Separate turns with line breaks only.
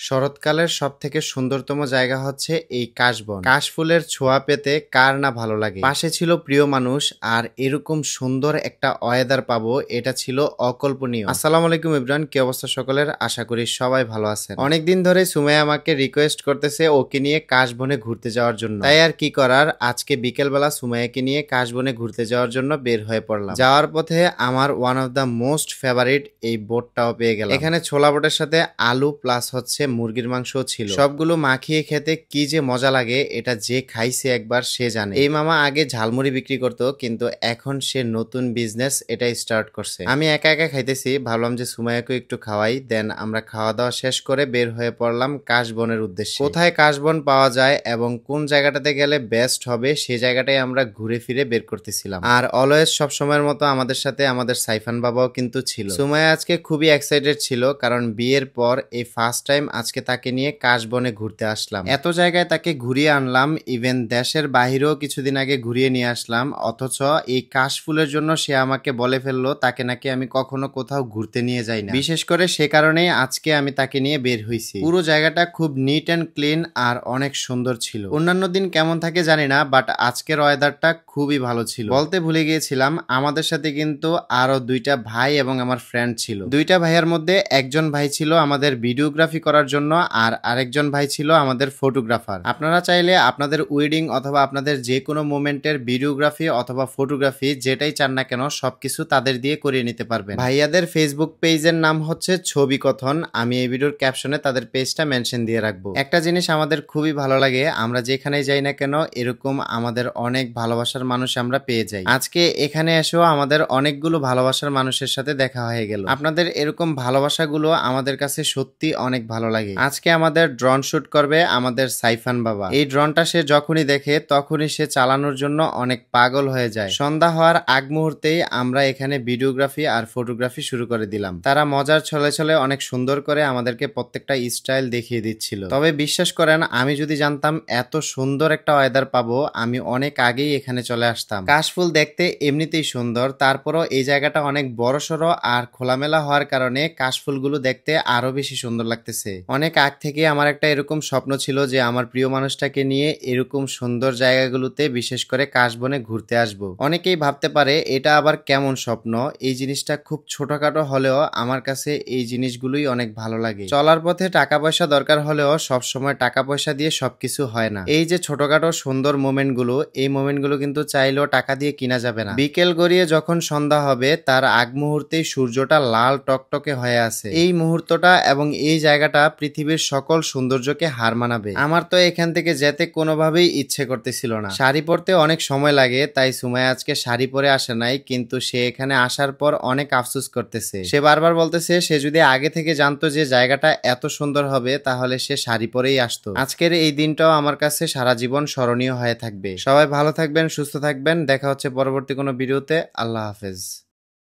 শরৎকালের সবথেকে সুন্দরতম জায়গা হচ্ছে এই কাশবন। কাশফুলের ছোঁয়া পেতে কার না ভালো লাগে। পাশে ছিল প্রিয় মানুষ, আর এরকম সুন্দর একটা ওয়েদার পাবো এটা ছিল অকল্পনীয়। আসসালামু আলাইকুম ইব্রান, কি অবস্থা সকলের? আশা করি সবাই ভালো আছেন। অনেকদিন ধরে সুমাইয়া আমাকে রিকোয়েস্ট করতেছে ওকে নিয়ে কাশবনে ঘুরতে যাওয়ার জন্য। তাই আর কি করার, আজকে বিকেলবেলা সুমাইয়াকে নিয়ে কাশবনে ঘুরতে যাওয়ার জন্য বের হয়ে পড়লাম। যাওয়ার পথে আমার one of the most favourite এই বোটটাও পেয়ে গেলাম। এখানে ছোলা বোটের সাথে আলু প্লাস হচ্ছে মুরগির মাংস ছিল। সবগুলো মাখিয়ে খেতে কি যে মজা লাগে, এটা যে খাইছে একবার সে জানে। এই মামা আগে ঝালমুড়ি বিক্রি করতো, কিন্তু এখন সে নতুন বিজনেস এটা স্টার্ট করছে। আমি একা একা খাইতেছি, ভাবলাম যে সুমাইয়াকে একটু খাওয়াই। দেন আমরা খাওয়া দাওয়া শেষ করে বের হয়ে পড়লাম কাশবনের উদ্দেশ্যে। কোথায় কাশবন পাওয়া যায় এবং কোন জায়গাটাতে গেলে বেস্ট হবে সেই জায়গাটাই আমরা ঘুরে ফিরে বের করতেছিলাম। আর অলওয়েজ সব সময়ের মতো আমাদের সাথে আমাদের সাইফান বাবাও কিন্তু ছিল। সুমাইয়া আজকে খুবই এক্সাইটেড ছিল, কারণ বিয়ের পর এই ফার্স্ট টাইম আজকে তাকে নিয়ে কাশবনে ঘুরতে আসলাম। এত জায়গায় তাকে ঘুরিয়ে আনলাম, ইভেন দেশের বাহিরেও কিছুদিন আগে ঘুরিয়ে নিয়ে আসলাম, অথচ এই কাশফুলের জন্য সে আমাকে বলে ফেললো তাকে নাকি আমি কখনো কোথাও ঘুরতে নিয়ে যাই না। বিশেষ করে সে কারণেই আজকে আমি তাকে নিয়ে বের হইছি। পুরো জায়গাটা খুব নিট অ্যান্ড ক্লিন আর অনেক সুন্দর ছিল। অন্যান্য দিন কেমন থাকে জানি না, বাট আজকের ওয়েদারটা খুবই ভালো ছিল। বলতে ভুলে গিয়েছিলাম, আমাদের সাথে কিন্তু আরো দুইটা ভাই এবং আমার ফ্রেন্ড ছিল। দুইটা ভাইয়ের মধ্যে একজন ভাই ছিল আমাদের ভিডিওগ্রাফি করার জন্য, আর আরেকজন ভাই ছিল আমাদের ফটোগ্রাফার। আপনারা চাইলে আপনাদের ওয়েডিং অথবা আপনাদের যে কোনো মোমেন্টের ভিডিওগ্রাফি অথবা ফটোগ্রাফি যেটাই চান না কেন সবকিছু তাদের দিয়ে করিয়ে নিতে পারবেন। ভাইয়াদের ফেসবুক পেজের নাম হচ্ছে ছবি কথন। আমি এই ভিডিওর ক্যাপশনে তাদের পেজটা মেনশন দিয়ে রাখবো। একটা জিনিস আমাদের খুবই ভালো লাগে, আমরা যেখানেই যাই না কেন এরকম আমাদের অনেক ভালোবাসার মানুষ আমরা পেয়ে যাই। আজকে এখানে এসেও আমাদের অনেকগুলো ভালোবাসার মানুষের সাথে দেখা হয়ে গেল। আপনাদের এরকম ভালোবাসাগুলো আমাদের কাছে সত্যি অনেক ভালো লাগে। আজকে আমাদের ড্রোন শুট করবে আমাদের সাইফান বাবা। এই ড্রোনটা সে যখনই দেখে তখনই সে চালানোর জন্য অনেক পাগল হয়ে যায়। সন্ধ্যা হওয়ার আগ মুহূর্তেই আমরা এখানে ভিডিওগ্রাফি আর ফটোগ্রাফি শুরু করে দিলাম। তারা মজার ছলে ছলে অনেক সুন্দর করে আমাদেরকে প্রত্যেকটা স্টাইল দেখিয়ে দিচ্ছিল। তবে বিশ্বাস করেন, আমি যদি জানতাম এত সুন্দর একটা ওয়েদার পাবো আমি অনেক আগেই এখানে চলে আসতাম। কাশফুল দেখতে এমনিতেই সুন্দর, তারপরও এই জায়গাটা অনেক বড়সড় আর খোলামেলা হওয়ার কারণে কাশফুলগুলো দেখতে আরো বেশি সুন্দর লাগতেছে। অনেক আগ থেকে আমার একটা এরকম স্বপ্ন ছিল যে আমার প্রিয় মানুষটাকে নিয়ে এরকম সুন্দর জায়গাগুলোতে বিশেষ করে কাশবনে ঘুরতে আসবো। অনেকেই ভাবতে পারে এটা আবার কেমন স্বপ্ন। এই জিনিসটা খুব ছোটখাটো হলেও আমার কাছে এই জিনিসগুলোই অনেক ভালো লাগে। চলার পথে টাকা পয়সা দরকার হলেও সবসময় টাকা পয়সা দিয়ে সবকিছু হয় না। এই যে ছোটখাটো সুন্দর মোমেন্টগুলো, এই মোমেন্টগুলো কিন্তু চাইলেও টাকা দিয়ে কিনা যাবে না। বিকেল গড়িয়ে যখন সন্ধ্যা হবে তার আগ মুহূর্তেই সূর্যটা লাল টকটকে হয়ে আছে। এই মুহূর্তটা এবং এই জায়গাটা পৃথিবীর সকল সৌন্দর্যকে হার মানাবে। আমার তো এখান থেকে যেতে কোনোভাবেই ইচ্ছে করতেছিল না। শাড়ি পরতে অনেক সময় লাগে, তাই সুমাইয়া আজকে শাড়ি পরে আসে নাই, কিন্তু সে এখানে আসার পর অনেক আফসোস করতেছে। সে বারবার বলতেছে সে যদি আগে থেকে জানতো যে জায়গাটা এত সুন্দর হবে তাহলে সে শাড়ি পরেই আসতো। আজকের এই দিনটাও আমার কাছে সারা জীবন স্মরণীয় হয়ে থাকবে। সবাই ভালো থাকবেন, সুস্থ থাকবেন, দেখা হচ্ছে পরবর্তী কোনো ভিডিওতে। আল্লাহ হাফেজ।